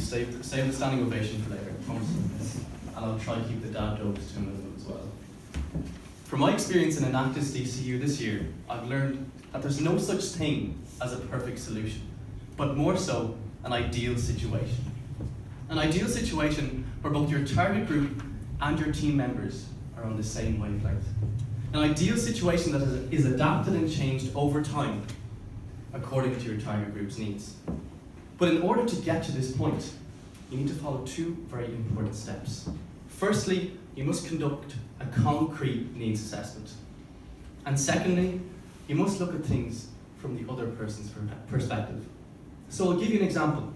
save the standing ovation for later, I promise. And I'll try to keep the dad jokes to a minimum as well. From my experience in Enactus DCU this year, I've learned that there's no such thing as a perfect solution, but more so an ideal situation. An ideal situation where both your target group and your team members are on the same wavelength. An ideal situation that is adapted and changed over time according to your target group's needs. But in order to get to this point, you need to follow two very important steps. Firstly, you must conduct a concrete needs assessment. And secondly, you must look at things from the other person's perspective. So I'll give you an example.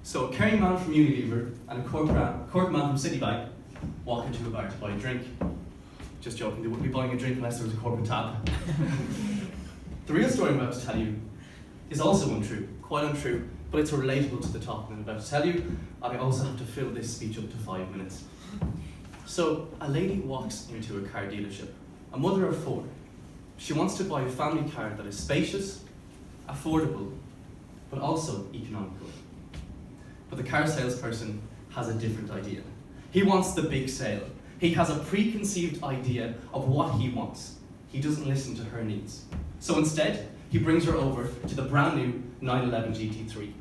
So a caring man from Unilever and a corporate man from Citibank walk into a bar to buy a drink. Just joking, they wouldn't be buying a drink unless there was a corporate tab. The real story I'm about to tell you is also untrue, quite untrue, but it's relatable to the topic I'm about to tell you, and I also have to fill this speech up to 5 minutes. So, a lady walks into a car dealership, a mother of 4. She wants to buy a family car that is spacious, affordable, but also economical. But the car salesperson has a different idea. He wants the big sale. He has a preconceived idea of what he wants. He doesn't listen to her needs. So instead, he brings her over to the brand new 911 GT3.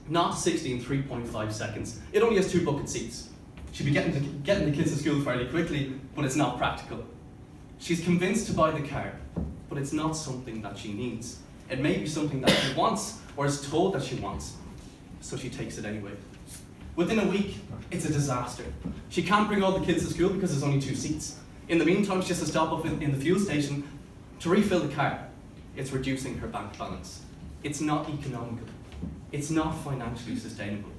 Not 60 in 3.5 seconds. It only has 2 bucket seats. She'll be getting the kids to school fairly quickly, but it's not practical. She's convinced to buy the car, but it's not something that she needs. It may be something that she wants, or is told that she wants, so she takes it anyway. Within a week, it's a disaster. She can't bring all the kids to school because there's only 2 seats. In the meantime, she has to stop up in the fuel station to refill the car. It's reducing her bank balance. It's not economical. It's not financially sustainable.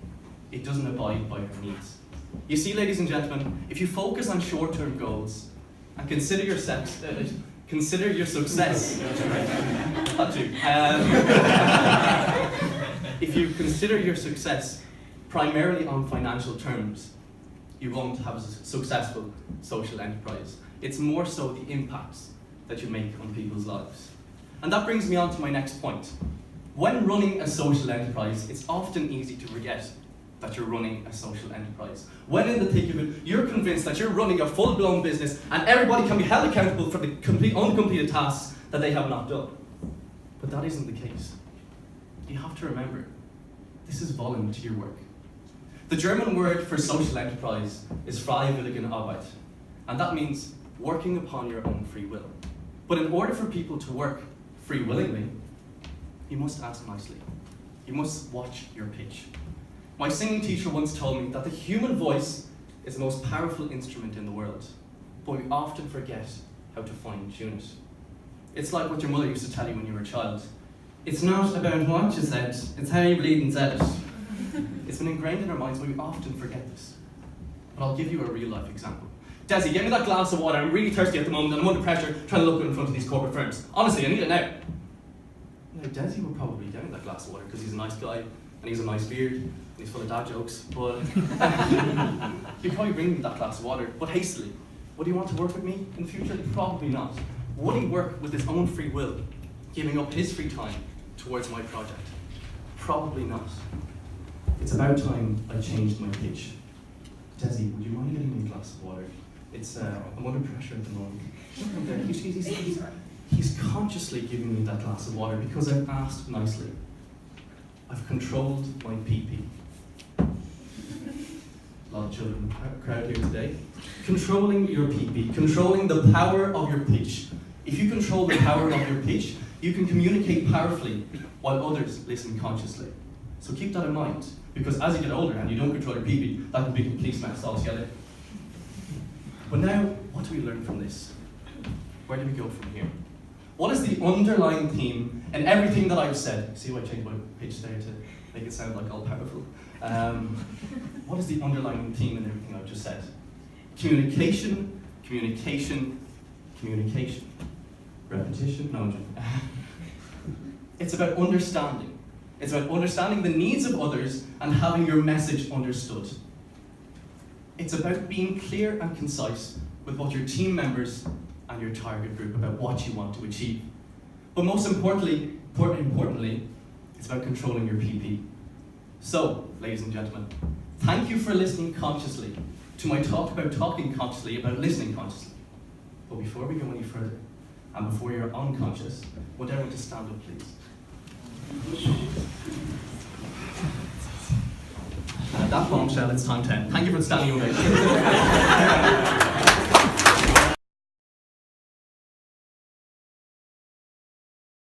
It doesn't abide by her needs. You see, ladies and gentlemen, if you focus on short-term goals and consider your success, if you consider your success primarily on financial terms, you won't have a successful social enterprise. It's more so the impacts that you make on people's lives. And that brings me on to my next point. When running a social enterprise, it's often easy to forget that you're running a social enterprise. When in the thick of it, you're convinced that you're running a full-blown business and everybody can be held accountable for the uncompleted tasks that they have not done. But that isn't the case. You have to remember, this is volunteer work. The German word for social enterprise is freiwillige Arbeit, and that means working upon your own free will. But in order for people to work free willingly, you must ask nicely. You must watch your pitch. My singing teacher once told me that the human voice is the most powerful instrument in the world, but we often forget how to fine-tune it. It's like what your mother used to tell you when you were a child. It's not about what you said, it's how you bleeding said it. It's been ingrained in our minds, but we often forget this. But I'll give you a real-life example. Desi, give me that glass of water. I'm really thirsty at the moment and I'm under pressure trying to look in front of these corporate firms. Honestly, I need it now. Now, Desi would probably give me that glass of water because he's a nice guy and he's a nice beard and he's full of dad jokes, but he'd probably bring me that glass of water, but hastily. Would he want to work with me in the future? Probably not. Would he work with his own free will, giving up his free time towards my project? Probably not. It's about time I changed my pitch. Desi, would you mind getting me a glass of water? I'm under pressure at the moment. He's consciously giving me that glass of water because I've asked nicely. I've controlled my PP. A lot of children in the crowd here today. Controlling your PP, controlling the power of your pitch. If you control the power of your pitch, you can communicate powerfully while others listen consciously. So keep that in mind, because as you get older and you don't control your PP, that can be a complete mess altogether. But now, what do we learn from this? Where do we go from here? What is the underlying theme in everything that I've said? See why I changed my pitch there to make it sound like all powerful. What is the underlying theme in everything I've just said? Communication, communication, communication. Repetition? No, it's about understanding. It's about understanding the needs of others and having your message understood. It's about being clear and concise with both your team members and your target group about what you want to achieve. But most importantly, it's about controlling your PP. So, ladies and gentlemen. Thank you for listening consciously to my talk about talking consciously, about listening consciously. But before we go any further, and before you're unconscious, would everyone just stand up, please? And at that bombshell, it's time to end. Thank you for standing ovation.